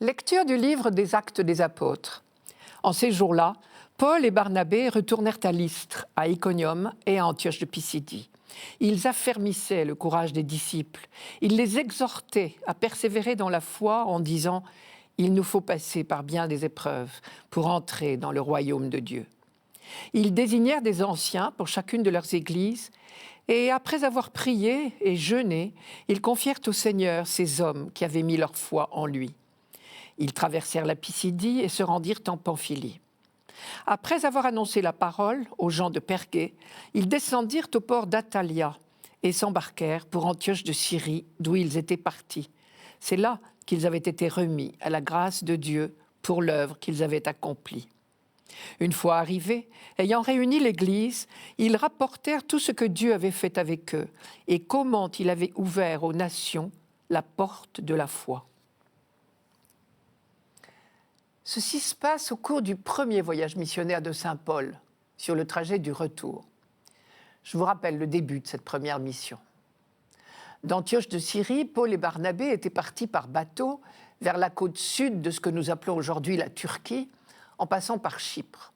Lecture du livre des Actes des Apôtres. En ces jours-là, Paul et Barnabé retournèrent à Lystre, à Iconium et à Antioche de Pisidie. Ils affermissaient le courage des disciples. Ils les exhortaient à persévérer dans la foi en disant « Il nous faut passer par bien des épreuves pour entrer dans le royaume de Dieu ». Ils désignèrent des anciens pour chacune de leurs églises et après avoir prié et jeûné, ils confièrent au Seigneur ces hommes qui avaient mis leur foi en lui. Ils traversèrent la Pisidie et se rendirent en Pamphylie. Après avoir annoncé la parole aux gens de Pergé, ils descendirent au port d'Attalia et s'embarquèrent pour Antioche de Syrie, d'où ils étaient partis. C'est là qu'ils avaient été remis à la grâce de Dieu pour l'œuvre qu'ils avaient accomplie. Une fois arrivés, ayant réuni l'Église, ils rapportèrent tout ce que Dieu avait fait avec eux et comment il avait ouvert aux nations la porte de la foi. Ceci se passe au cours du premier voyage missionnaire de saint Paul, sur le trajet du retour. Je vous rappelle le début de cette première mission. D'Antioche de Syrie, Paul et Barnabé étaient partis par bateau vers la côte sud de ce que nous appelons aujourd'hui la Turquie, en passant par Chypre.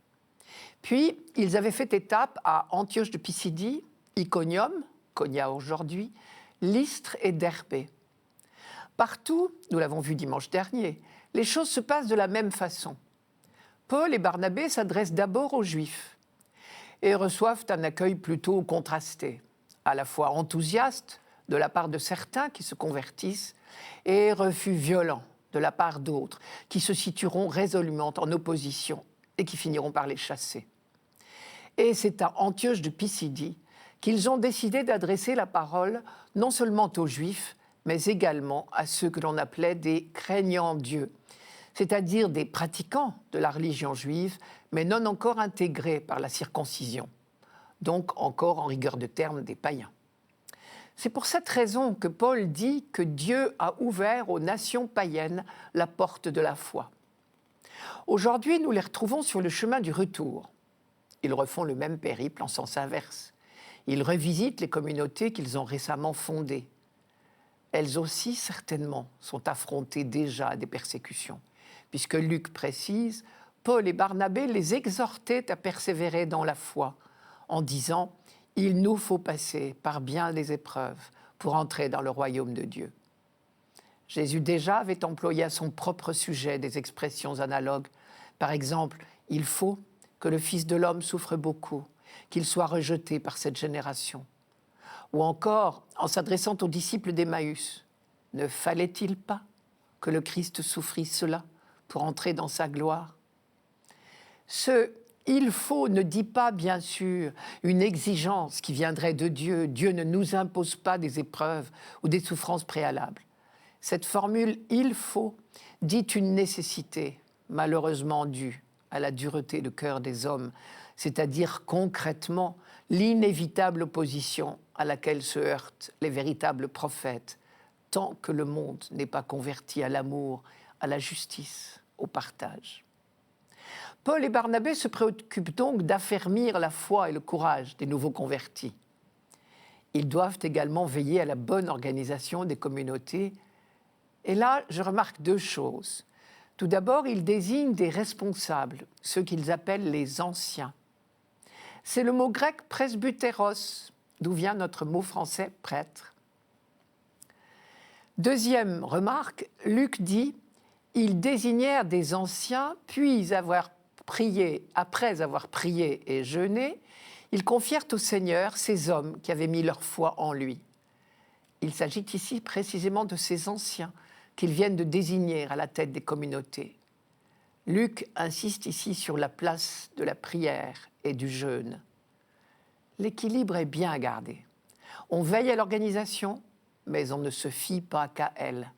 Puis, ils avaient fait étape à Antioche de Pisidie, Iconium, Konia aujourd'hui, Lystre et Derbé. Partout, nous l'avons vu dimanche dernier, les choses se passent de la même façon. Paul et Barnabé s'adressent d'abord aux Juifs et reçoivent un accueil plutôt contrasté, à la fois enthousiaste de la part de certains qui se convertissent et refus violent de la part d'autres qui se situeront résolument en opposition et qui finiront par les chasser. Et c'est à Antioche de Pisidie qu'ils ont décidé d'adresser la parole non seulement aux Juifs, mais également à ceux que l'on appelait des craignants Dieu, c'est-à-dire des pratiquants de la religion juive, mais non encore intégrés par la circoncision, donc encore en rigueur de terme des païens. C'est pour cette raison que Paul dit que Dieu a ouvert aux nations païennes la porte de la foi. Aujourd'hui, nous les retrouvons sur le chemin du retour. Ils refont le même périple en sens inverse. Ils revisitent les communautés qu'ils ont récemment fondées. Elles aussi, certainement, sont affrontées déjà à des persécutions, puisque Luc précise, Paul et Barnabé les exhortaient à persévérer dans la foi, en disant « Il nous faut passer par bien des épreuves pour entrer dans le royaume de Dieu ». Jésus déjà avait employé à son propre sujet des expressions analogues. Par exemple, « Il faut que le Fils de l'homme souffre beaucoup, qu'il soit rejeté par cette génération ». Ou encore, en s'adressant aux disciples d'Emmaüs, « Ne fallait-il pas que le Christ souffrisse cela pour entrer dans sa gloire ?» Ce « il faut » ne dit pas, bien sûr, une exigence qui viendrait de Dieu. Dieu ne nous impose pas des épreuves ou des souffrances préalables. Cette formule « il faut » dit une nécessité, malheureusement due à la dureté de cœur des hommes, c'est-à-dire concrètement l'inévitable opposition à laquelle se heurtent les véritables prophètes, tant que le monde n'est pas converti à l'amour, à la justice, au partage. Paul et Barnabé se préoccupent donc d'affermir la foi et le courage des nouveaux convertis. Ils doivent également veiller à la bonne organisation des communautés. Et là, je remarque deux choses. Tout d'abord, ils désignent des responsables, ceux qu'ils appellent les anciens. C'est le mot grec presbytéros, d'où vient notre mot français prêtre. Deuxième remarque, Luc dit « Ils désignèrent des anciens, puis après avoir prié et jeûné, ils confièrent au Seigneur ces hommes qui avaient mis leur foi en lui. » Il s'agit ici précisément de ces anciens qu'ils viennent de désigner à la tête des communautés. Luc insiste ici sur la place de la prière et du jeûne. L'équilibre est bien gardé. On veille à l'organisation, mais on ne se fie pas qu'à elle.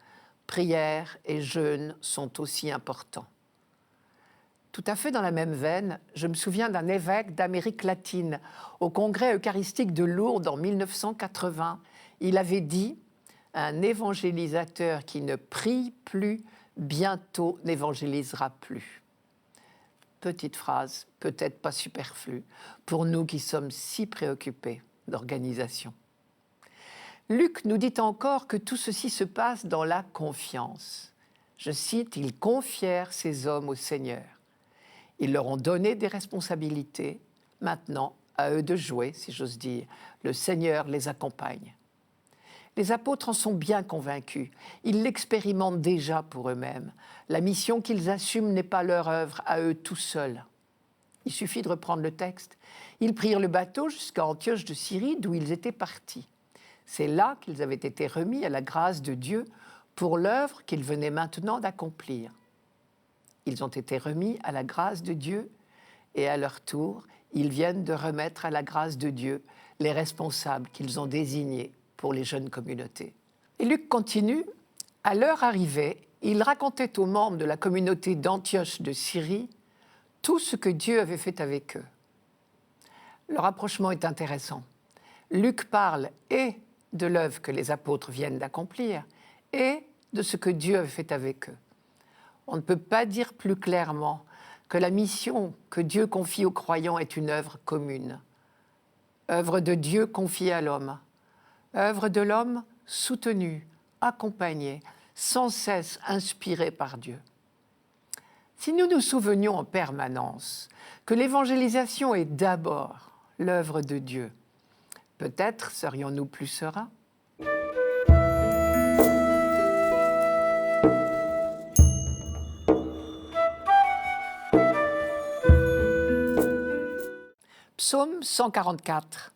Prière et jeûne sont aussi importants. Tout à fait dans la même veine, je me souviens d'un évêque d'Amérique latine au congrès eucharistique de Lourdes en 1980. Il avait dit « Un évangélisateur qui ne prie plus, bientôt n'évangélisera plus ». Petite phrase, peut-être pas superflue, pour nous qui sommes si préoccupés d'organisation. Luc nous dit encore que tout ceci se passe dans la confiance. Je cite, « Ils confièrent ces hommes au Seigneur. Ils leur ont donné des responsabilités. Maintenant, à eux de jouer, si j'ose dire. Le Seigneur les accompagne. » Les apôtres en sont bien convaincus. Ils l'expérimentent déjà pour eux-mêmes. La mission qu'ils assument n'est pas leur œuvre à eux tout seuls. Il suffit de reprendre le texte. Ils prirent le bateau jusqu'à Antioche de Syrie, d'où ils étaient partis. C'est là qu'ils avaient été remis à la grâce de Dieu pour l'œuvre qu'ils venaient maintenant d'accomplir. Ils ont été remis à la grâce de Dieu et à leur tour, ils viennent de remettre à la grâce de Dieu les responsables qu'ils ont désignés pour les jeunes communautés. Et Luc continue, « À leur arrivée, il racontait aux membres de la communauté d'Antioche de Syrie tout ce que Dieu avait fait avec eux. » Le rapprochement est intéressant. Luc parle et de l'œuvre que les apôtres viennent d'accomplir et de ce que Dieu avait fait avec eux. On ne peut pas dire plus clairement que la mission que Dieu confie aux croyants est une œuvre commune. Œuvre de Dieu confiée à l'homme. Œuvre de l'homme soutenue, accompagnée, sans cesse inspirée par Dieu. Si nous nous souvenions en permanence que l'évangélisation est d'abord l'œuvre de Dieu, peut-être serions-nous plus sereins. Psaume 144.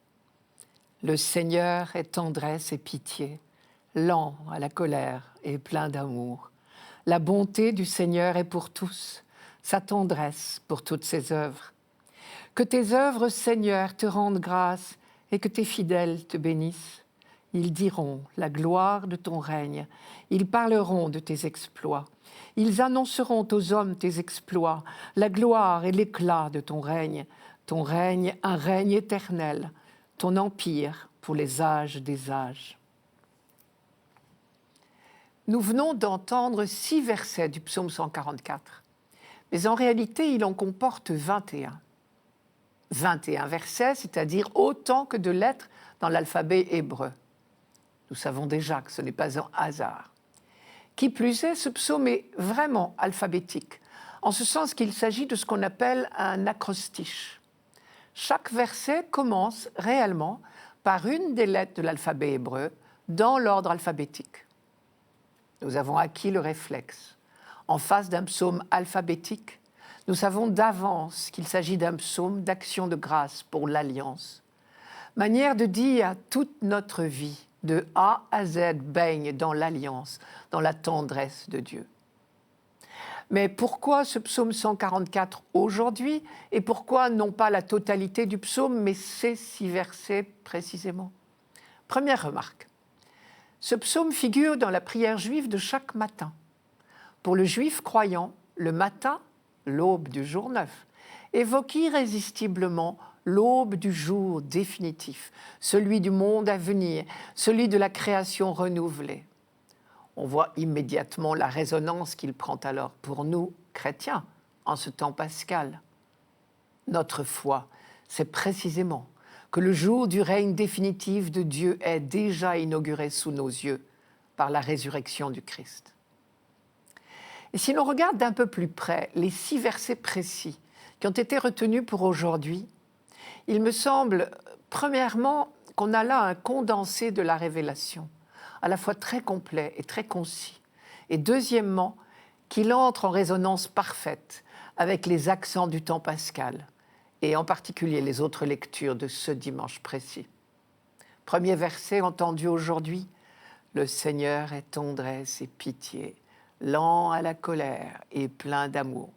Le Seigneur est tendresse et pitié, lent à la colère et plein d'amour. La bonté du Seigneur est pour tous, sa tendresse pour toutes ses œuvres. Que tes œuvres, Seigneur, te rendent grâce et que tes fidèles te bénissent. Ils diront la gloire de ton règne, ils parleront de tes exploits. Ils annonceront aux hommes tes exploits, la gloire et l'éclat de ton règne, un règne éternel, ton empire pour les âges des âges. Nous venons d'entendre 6 versets du psaume 144, mais en réalité, il en comporte 21. 21 versets, c'est-à-dire autant que de lettres dans l'alphabet hébreu. Nous savons déjà que ce n'est pas un hasard. Qui plus est, ce psaume est vraiment alphabétique, en ce sens qu'il s'agit de ce qu'on appelle un acrostiche. Chaque verset commence réellement par une des lettres de l'alphabet hébreu dans l'ordre alphabétique. Nous avons acquis le réflexe. En face d'un psaume alphabétique, nous savons d'avance qu'il s'agit d'un psaume d'action de grâce pour l'Alliance. Manière de dire toute notre vie, de A à Z, baigne dans l'Alliance, dans la tendresse de Dieu. Mais pourquoi ce psaume 144 aujourd'hui et pourquoi non pas la totalité du psaume, mais ces 6 versets précisément? Première remarque. Ce psaume figure dans la prière juive de chaque matin. Pour le juif croyant, le matin, l'aube du jour neuf, évoque irrésistiblement l'aube du jour définitif, celui du monde à venir, celui de la création renouvelée. On voit immédiatement la résonance qu'il prend alors pour nous, chrétiens, en ce temps pascal. Notre foi, c'est précisément que le jour du règne définitif de Dieu est déjà inauguré sous nos yeux par la résurrection du Christ. Et si l'on regarde d'un peu plus près les 6 versets précis qui ont été retenus pour aujourd'hui, il me semble, premièrement, qu'on a là un condensé de la révélation, à la fois très complet et très concis. Et deuxièmement, qu'il entre en résonance parfaite avec les accents du temps pascal, et en particulier les autres lectures de ce dimanche précis. Premier verset entendu aujourd'hui, « Le Seigneur est tendresse et pitié, lent à la colère et plein d'amour. »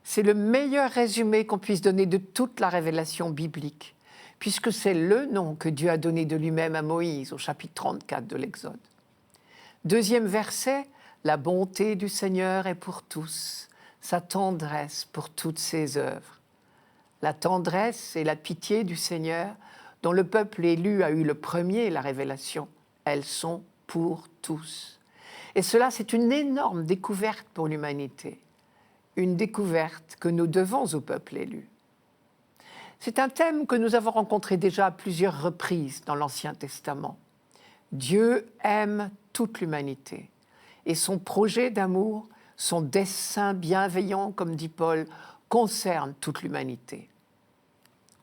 C'est le meilleur résumé qu'on puisse donner de toute la révélation biblique, puisque c'est le nom que Dieu a donné de lui-même à Moïse au chapitre 34 de l'Exode. Deuxième verset, « La bonté du Seigneur est pour tous, sa tendresse pour toutes ses œuvres. » La tendresse et la pitié du Seigneur, dont le peuple élu a eu le premier la révélation, elles sont pour tous. Et cela, c'est une énorme découverte pour l'humanité, une découverte que nous devons au peuple élu. C'est un thème que nous avons rencontré déjà à plusieurs reprises dans l'Ancien Testament. Dieu aime toute l'humanité. et son projet d'amour, son dessein bienveillant, comme dit Paul, concerne toute l'humanité.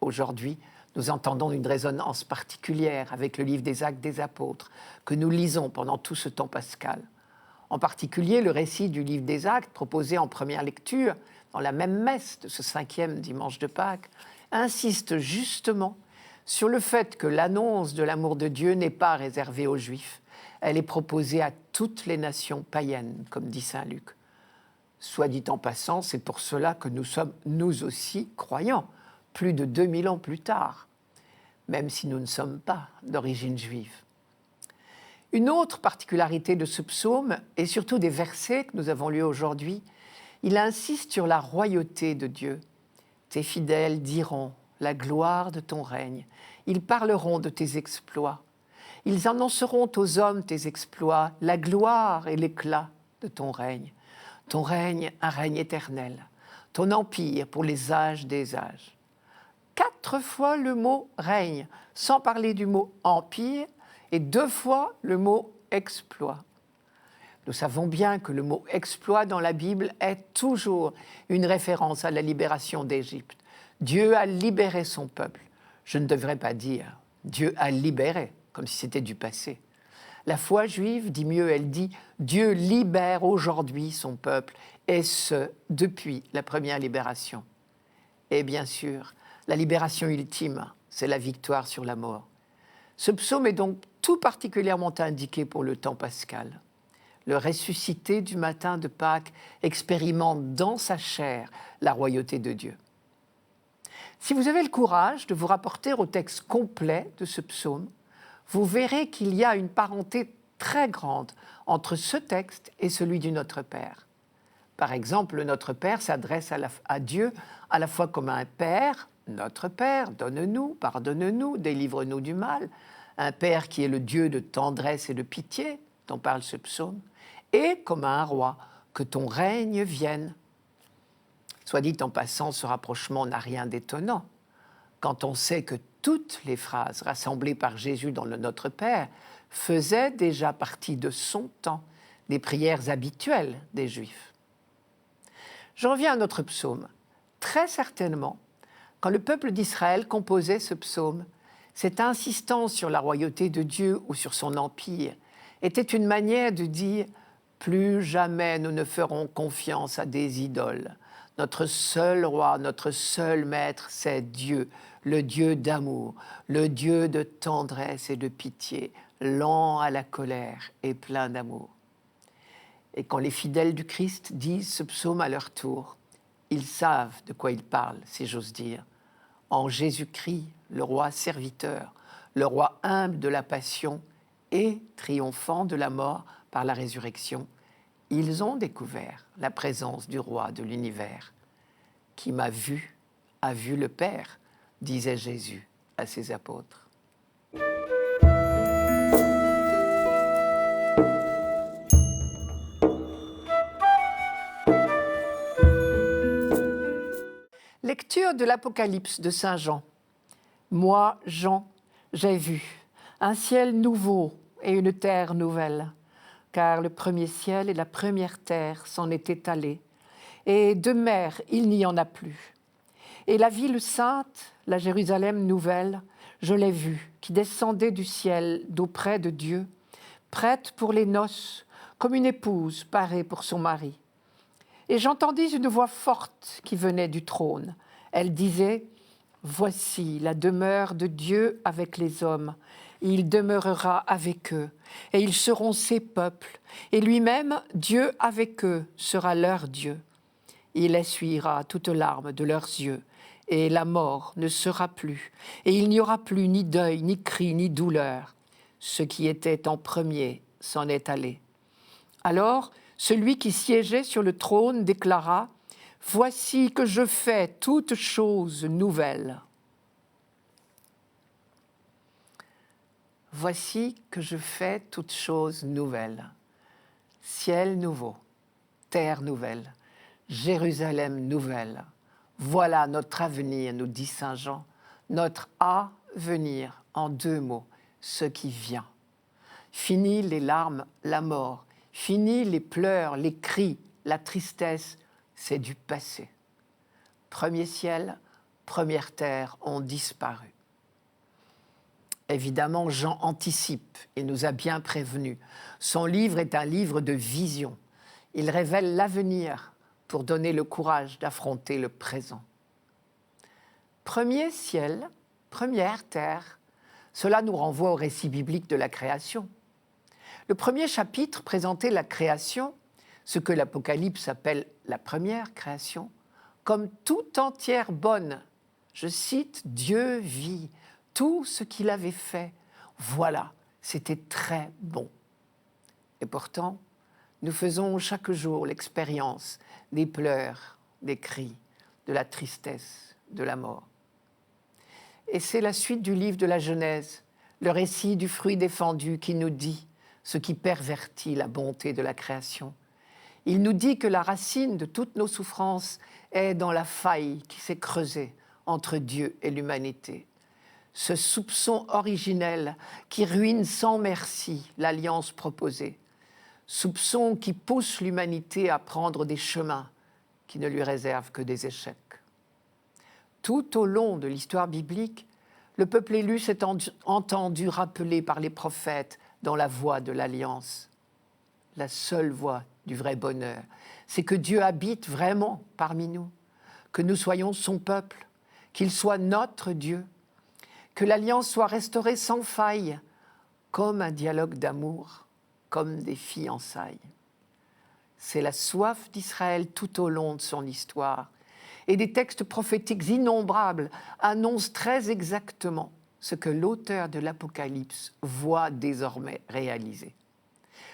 Aujourd'hui, nous entendons une résonance particulière avec le livre des Actes des Apôtres que nous lisons pendant tout ce temps pascal. En particulier, le récit du livre des Actes, proposé en première lecture dans la même messe de ce 5e dimanche de Pâques, insiste justement sur le fait que l'annonce de l'amour de Dieu n'est pas réservée aux Juifs. Elle est proposée à toutes les nations païennes, comme dit saint Luc. Soit dit en passant, c'est pour cela que nous sommes, nous aussi, croyants, plus de 2000 ans plus tard, même si nous ne sommes pas d'origine juive. Une autre particularité de ce psaume, et surtout des versets que nous avons lus aujourd'hui, il insiste sur la royauté de Dieu. Tes fidèles diront la gloire de ton règne. Ils parleront de tes exploits. Ils annonceront aux hommes tes exploits, la gloire et l'éclat de ton règne. Ton règne, un règne éternel. Ton empire pour les âges des âges. 4 fois le mot règne, sans parler du mot empire, et 2 fois le mot exploit. Nous savons bien que le mot exploit dans la Bible est toujours une référence à la libération d'Égypte. Dieu a libéré son peuple. Je ne devrais pas dire Dieu a libéré, comme si c'était du passé. La foi juive dit mieux, elle dit Dieu libère aujourd'hui son peuple, et ce, depuis la première libération. Et bien sûr, la libération ultime, c'est la victoire sur la mort. Ce psaume est donc tout particulièrement indiqué pour le temps pascal. Le ressuscité du matin de Pâques expérimente dans sa chair la royauté de Dieu. Si vous avez le courage de vous rapporter au texte complet de ce psaume, vous verrez qu'il y a une parenté très grande entre ce texte et celui du Notre Père. Par exemple, le Notre Père s'adresse à Dieu à la fois comme un Père, notre Père, donne-nous, pardonne-nous, délivre-nous du mal, un Père qui est le Dieu de tendresse et de pitié, dont parle ce psaume, et comme un roi, que ton règne vienne. Soit dit en passant, ce rapprochement n'a rien d'étonnant, quand on sait que toutes les phrases rassemblées par Jésus dans le Notre Père faisaient déjà partie de son temps, des prières habituelles des Juifs. Je reviens à notre psaume. Très certainement, quand le peuple d'Israël composait ce psaume, cette insistance sur la royauté de Dieu ou sur son empire était une manière de dire « Plus jamais nous ne ferons confiance à des idoles. Notre seul roi, notre seul maître, c'est Dieu, le Dieu d'amour, le Dieu de tendresse et de pitié, lent à la colère et plein d'amour. » Et quand les fidèles du Christ disent ce psaume à leur tour, ils savent de quoi ils parlent, si j'ose dire. En Jésus-Christ, le roi serviteur, le roi humble de la passion et triomphant de la mort par la résurrection, ils ont découvert la présence du roi de l'univers. Qui m'a vu, a vu le Père, disait Jésus à ses apôtres. Lecture de l'Apocalypse de Saint Jean. Moi, Jean, j'ai vu un ciel nouveau et une terre nouvelle, car le premier ciel et la première terre s'en étaient allés, et de mer il n'y en a plus. Et la ville sainte, la Jérusalem nouvelle, je l'ai vue, qui descendait du ciel d'auprès de Dieu, prête pour les noces, comme une épouse parée pour son mari. Et j'entendis une voix forte qui venait du trône. Elle disait « Voici la demeure de Dieu avec les hommes. Il demeurera avec eux, et ils seront ses peuples. Et lui-même, Dieu avec eux, sera leur Dieu. Il essuiera toute larme de leurs yeux, et la mort ne sera plus. Et il n'y aura plus ni deuil, ni cri, ni douleur. Ce qui était en premier s'en est allé. » Alors, celui qui siégeait sur le trône déclara « Voici que je fais toutes choses nouvelles. » Voici que je fais toutes choses nouvelles. Ciel nouveau, terre nouvelle, Jérusalem nouvelle. Voilà notre avenir, nous dit saint Jean, notre avenir en 2 mots, ce qui vient. Fini les larmes, la mort. Fini les pleurs, les cris, la tristesse, c'est du passé. Premier ciel, première terre ont disparu. Évidemment, Jean anticipe, il nous a bien prévenus. Son livre est un livre de vision. Il révèle l'avenir pour donner le courage d'affronter le présent. Premier ciel, première terre, cela nous renvoie au récit biblique de la création. Le premier chapitre présentait la création, ce que l'Apocalypse appelle la première création, comme tout entière bonne. Je cite, « Dieu vit tout ce qu'il avait fait. Voilà, c'était très bon. » Et pourtant, nous faisons chaque jour l'expérience des pleurs, des cris, de la tristesse, de la mort. Et c'est la suite du livre de la Genèse, le récit du fruit défendu qui nous dit ce qui pervertit la bonté de la création. Il nous dit que la racine de toutes nos souffrances est dans la faille qui s'est creusée entre Dieu et l'humanité. Ce soupçon originel qui ruine sans merci l'alliance proposée. Soupçon qui pousse l'humanité à prendre des chemins qui ne lui réservent que des échecs. Tout au long de l'histoire biblique, le peuple élu s'est entendu rappeler par les prophètes dans la voie de l'alliance. La seule voie du vrai bonheur, c'est que Dieu habite vraiment parmi nous, que nous soyons son peuple, qu'il soit notre Dieu, que l'alliance soit restaurée sans faille, comme un dialogue d'amour, comme des fiançailles. C'est la soif d'Israël tout au long de son histoire, et des textes prophétiques innombrables annoncent très exactement ce que l'auteur de l'Apocalypse voit désormais réaliser.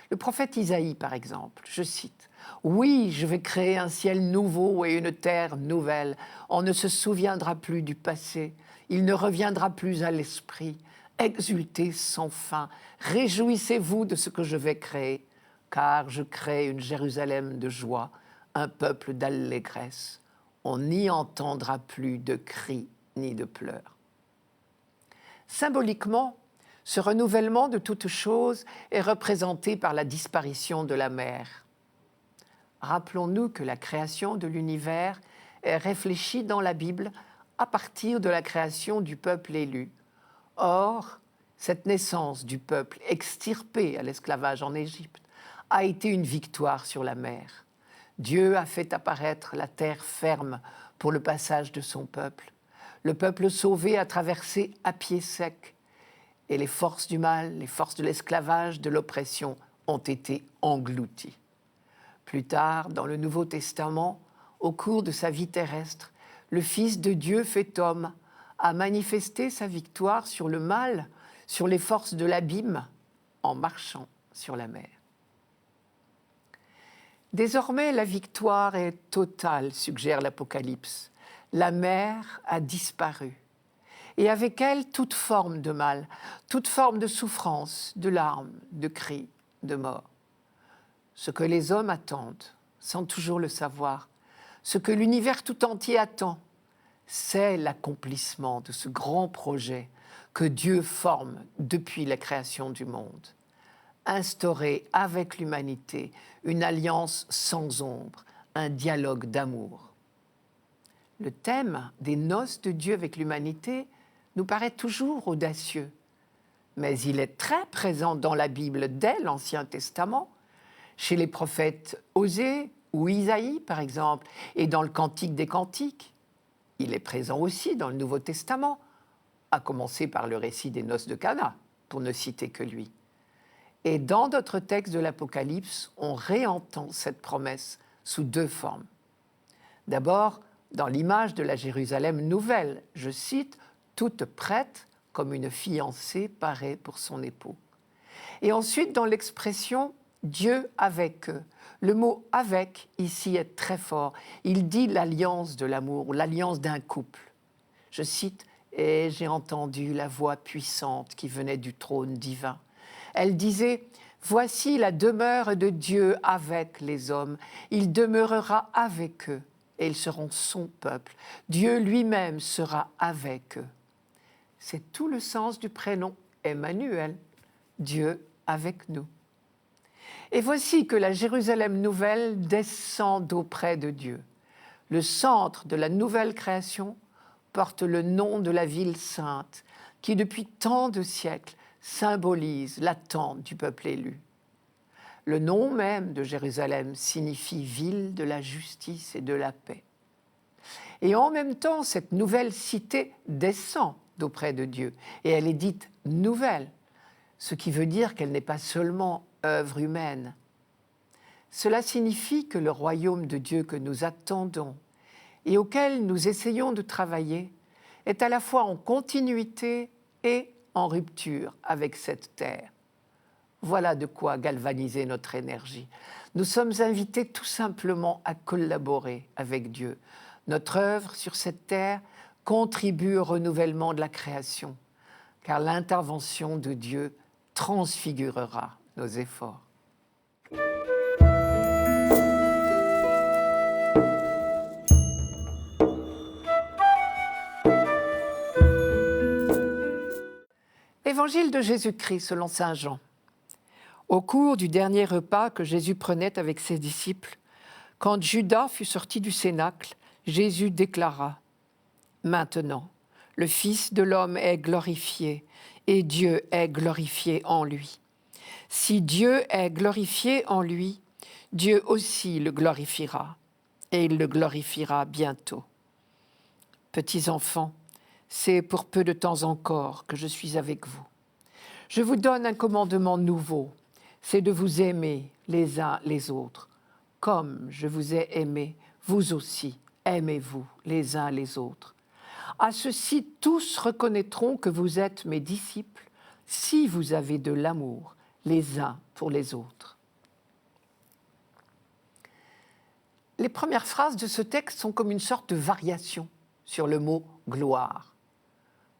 Le prophète Isaïe, par exemple, je cite, « Oui, je vais créer un ciel nouveau et une terre nouvelle. On ne se souviendra plus du passé, il ne reviendra plus à l'esprit. Exultez sans fin, réjouissez-vous de ce que je vais créer, car je crée une Jérusalem de joie, un peuple d'allégresse. On n'y entendra plus de cris ni de pleurs. » Symboliquement, ce renouvellement de toutes choses est représenté par la disparition de la mer. Rappelons-nous que la création de l'univers est réfléchie dans la Bible à partir de la création du peuple élu. Or, cette naissance du peuple extirpé à l'esclavage en Égypte a été une victoire sur la mer. Dieu a fait apparaître la terre ferme pour le passage de son peuple. Le peuple sauvé a traversé à pied sec. Et les forces du mal, les forces de l'esclavage, de l'oppression ont été englouties. Plus tard, dans le Nouveau Testament, au cours de sa vie terrestre, le Fils de Dieu fait homme a manifesté sa victoire sur le mal, sur les forces de l'abîme, en marchant sur la mer. Désormais, la victoire est totale, suggère l'Apocalypse. La mer a disparu. Et avec elle, toute forme de mal, toute forme de souffrance, de larmes, de cris, de mort. Ce que les hommes attendent, sans toujours le savoir, ce que l'univers tout entier attend, c'est l'accomplissement de ce grand projet que Dieu forme depuis la création du monde. Instaurer avec l'humanité une alliance sans ombre, un dialogue d'amour. Le thème des noces de Dieu avec l'humanité nous paraît toujours audacieux, mais il est très présent dans la Bible dès l'Ancien Testament, chez les prophètes Osée ou Isaïe par exemple, et dans le Cantique des Cantiques. Il est présent aussi dans le Nouveau Testament, à commencer par le récit des noces de Cana, pour ne citer que lui. Et dans d'autres textes de l'Apocalypse, on réentend cette promesse sous deux formes. D'abord, dans l'image de la Jérusalem nouvelle, je cite, « toute prête comme une fiancée parée pour son époux ». Et ensuite, dans l'expression « Dieu avec eux ». Le mot « avec » ici est très fort. Il dit l'alliance de l'amour, l'alliance d'un couple. Je cite, « Et j'ai entendu la voix puissante qui venait du trône divin. Elle disait, « Voici la demeure de Dieu avec les hommes. Il demeurera avec eux et ils seront son peuple. Dieu lui-même sera avec eux. » C'est tout le sens du prénom Emmanuel, Dieu avec nous. Et voici que la Jérusalem nouvelle descend d'auprès de Dieu. Le centre de la nouvelle création porte le nom de la ville sainte, qui depuis tant de siècles symbolise l'attente du peuple élu. Le nom même de Jérusalem signifie ville de la justice et de la paix. Et en même temps, cette nouvelle cité descend d'auprès de Dieu, et elle est dite nouvelle, ce qui veut dire qu'elle n'est pas seulement œuvre humaine. Cela signifie que le royaume de Dieu que nous attendons et auquel nous essayons de travailler est à la fois en continuité et en rupture avec cette terre. Voilà de quoi galvaniser notre énergie. Nous sommes invités tout simplement à collaborer avec Dieu. Notre œuvre sur cette terre contribue au renouvellement de la création, car l'intervention de Dieu transfigurera nos efforts. Évangile de Jésus-Christ selon saint Jean. Au cours du dernier repas que Jésus prenait avec ses disciples, quand Judas fut sorti du cénacle, Jésus déclara « Maintenant, le Fils de l'homme est glorifié et Dieu est glorifié en lui. Si Dieu est glorifié en lui, Dieu aussi le glorifiera et il le glorifiera bientôt. Petits enfants, c'est pour peu de temps encore que je suis avec vous. Je vous donne un commandement nouveau, c'est de vous aimer les uns les autres. Comme je vous ai aimés, vous aussi, aimez-vous les uns les autres. À ceci, tous reconnaîtront que vous êtes mes disciples si vous avez de l'amour les uns pour les autres. Les premières phrases de ce texte sont comme une sorte de variation sur le mot « gloire ».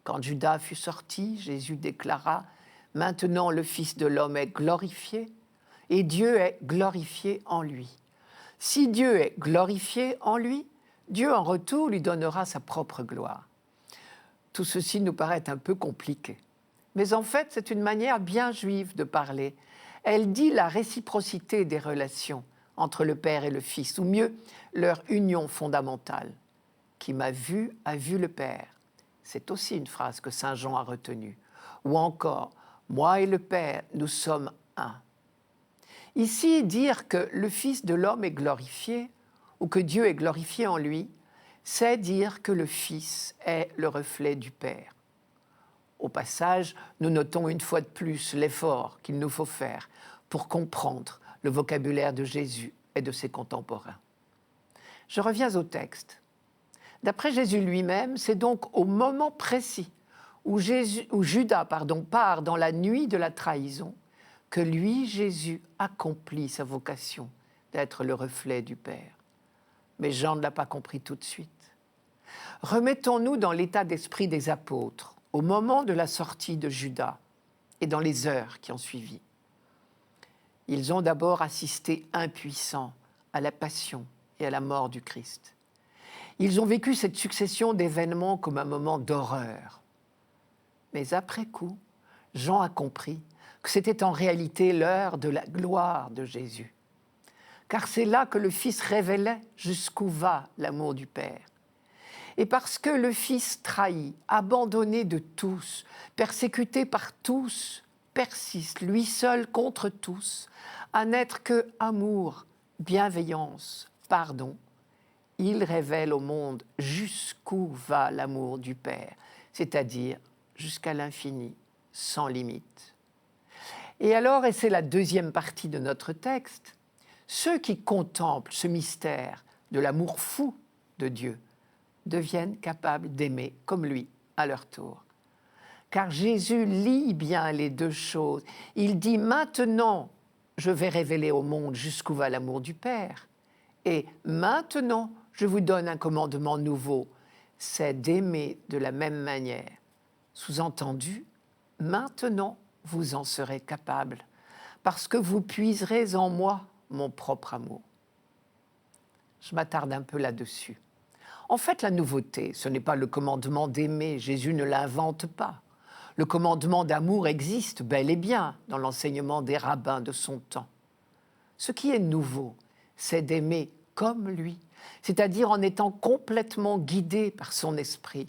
Quand Judas fut sorti, Jésus déclara « Maintenant le Fils de l'homme est glorifié et Dieu est glorifié en lui. Si Dieu est glorifié en lui, Dieu en retour lui donnera sa propre gloire. » Tout ceci nous paraît un peu compliqué. Mais en fait, c'est une manière bien juive de parler. Elle dit la réciprocité des relations entre le Père et le Fils, ou mieux, leur union fondamentale. « Qui m'a vu a vu le Père ». C'est aussi une phrase que saint Jean a retenue. Ou encore, « Moi et le Père, nous sommes un ». Ici, dire que le Fils de l'homme est glorifié, ou que Dieu est glorifié en lui, c'est dire que le Fils est le reflet du Père. Au passage, nous notons une fois de plus l'effort qu'il nous faut faire pour comprendre le vocabulaire de Jésus et de ses contemporains. Je reviens au texte. D'après Jésus lui-même, c'est donc au moment précis où Judas part dans la nuit de la trahison que lui, Jésus, accomplit sa vocation d'être le reflet du Père. Mais Jean ne l'a pas compris tout de suite. Remettons-nous dans l'état d'esprit des apôtres, au moment de la sortie de Judas et dans les heures qui ont suivi. Ils ont d'abord assisté impuissants à la passion et à la mort du Christ. Ils ont vécu cette succession d'événements comme un moment d'horreur. Mais après coup, Jean a compris que c'était en réalité l'heure de la gloire de Jésus. Car c'est là que le Fils révélait jusqu'où va l'amour du Père. Et parce que le Fils trahi, abandonné de tous, persécuté par tous, persiste, lui seul contre tous, à n'être que amour, bienveillance, pardon, il révèle au monde jusqu'où va l'amour du Père, c'est-à-dire jusqu'à l'infini, sans limite. Et alors, et c'est la deuxième partie de notre texte, ceux qui contemplent ce mystère de l'amour fou de Dieu deviennent capables d'aimer comme lui à leur tour. Car Jésus lie bien les deux choses. Il dit « Maintenant, je vais révéler au monde jusqu'où va l'amour du Père. Et maintenant, je vous donne un commandement nouveau, c'est d'aimer de la même manière. » Sous-entendu, maintenant, vous en serez capable, parce que vous puiserez en moi mon propre amour. Je m'attarde un peu là-dessus. En fait, la nouveauté, ce n'est pas le commandement d'aimer, Jésus ne l'invente pas. Le commandement d'amour existe bel et bien dans l'enseignement des rabbins de son temps. Ce qui est nouveau, c'est d'aimer comme lui, c'est-à-dire en étant complètement guidé par son esprit.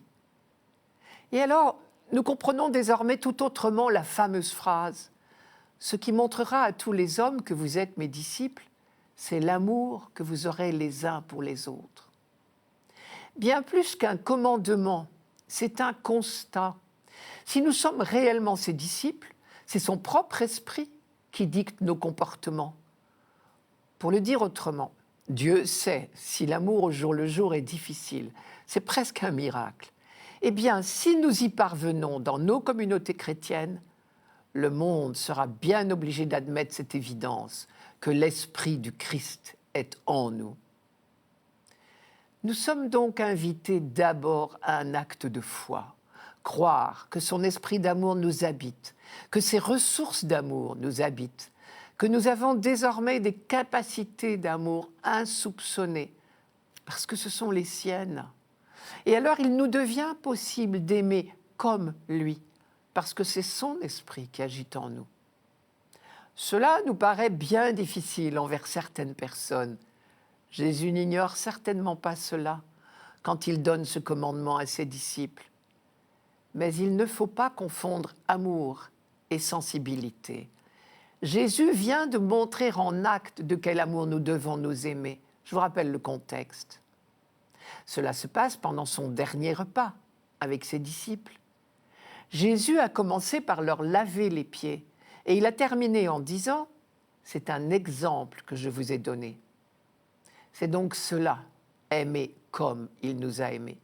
Et alors, nous comprenons désormais tout autrement la fameuse phrase « Ce qui montrera à tous les hommes que vous êtes mes disciples, c'est l'amour que vous aurez les uns pour les autres. » Bien plus qu'un commandement, c'est un constat. Si nous sommes réellement ses disciples, c'est son propre esprit qui dicte nos comportements. Pour le dire autrement, Dieu sait si l'amour au jour le jour est difficile. C'est presque un miracle. Eh bien, si nous y parvenons dans nos communautés chrétiennes, le monde sera bien obligé d'admettre cette évidence, que l'esprit du Christ est en nous. Nous sommes donc invités d'abord à un acte de foi, croire que son esprit d'amour nous habite, que ses ressources d'amour nous habitent, que nous avons désormais des capacités d'amour insoupçonnées, parce que ce sont les siennes. Et alors il nous devient possible d'aimer comme lui, parce que c'est son esprit qui agit en nous. Cela nous paraît bien difficile envers certaines personnes. Jésus n'ignore certainement pas cela quand il donne ce commandement à ses disciples. Mais il ne faut pas confondre amour et sensibilité. Jésus vient de montrer en acte de quel amour nous devons nous aimer. Je vous rappelle le contexte. Cela se passe pendant son dernier repas avec ses disciples. Jésus a commencé par leur laver les pieds et il a terminé en disant « C'est un exemple que je vous ai donné ». C'est donc cela, aimer comme il nous a aimés.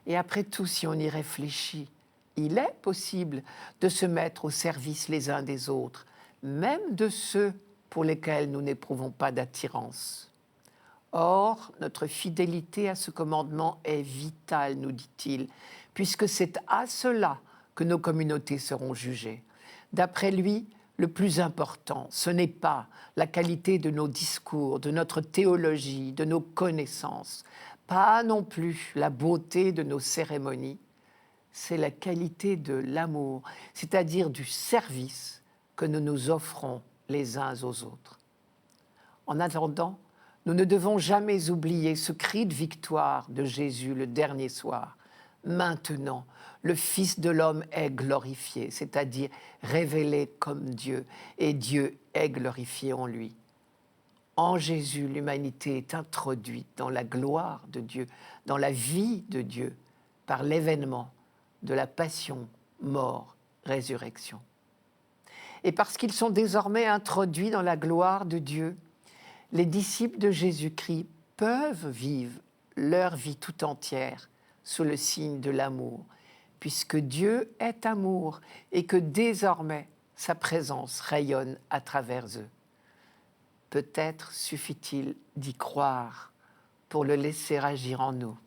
Et après tout, si on y réfléchit, il est possible de se mettre au service les uns des autres, même de ceux pour lesquels nous n'éprouvons pas d'attirance. Or, notre fidélité à ce commandement est vitale, nous dit-il, puisque c'est à cela que nos communautés seront jugées. D'après lui, le plus important, ce n'est pas la qualité de nos discours, de notre théologie, de nos connaissances, pas non plus la beauté de nos cérémonies, c'est la qualité de l'amour, c'est-à-dire du service que nous nous offrons les uns aux autres. En attendant, nous ne devons jamais oublier ce cri de victoire de Jésus le dernier soir. Maintenant, le Fils de l'homme est glorifié, c'est-à-dire révélé comme Dieu, et Dieu est glorifié en lui. En Jésus, l'humanité est introduite dans la gloire de Dieu, dans la vie de Dieu, par l'événement de la passion, mort, résurrection. Et parce qu'ils sont désormais introduits dans la gloire de Dieu, les disciples de Jésus-Christ peuvent vivre leur vie tout entière sous le signe de l'amour, puisque Dieu est amour et que désormais sa présence rayonne à travers eux. Peut-être suffit-il d'y croire pour le laisser agir en nous.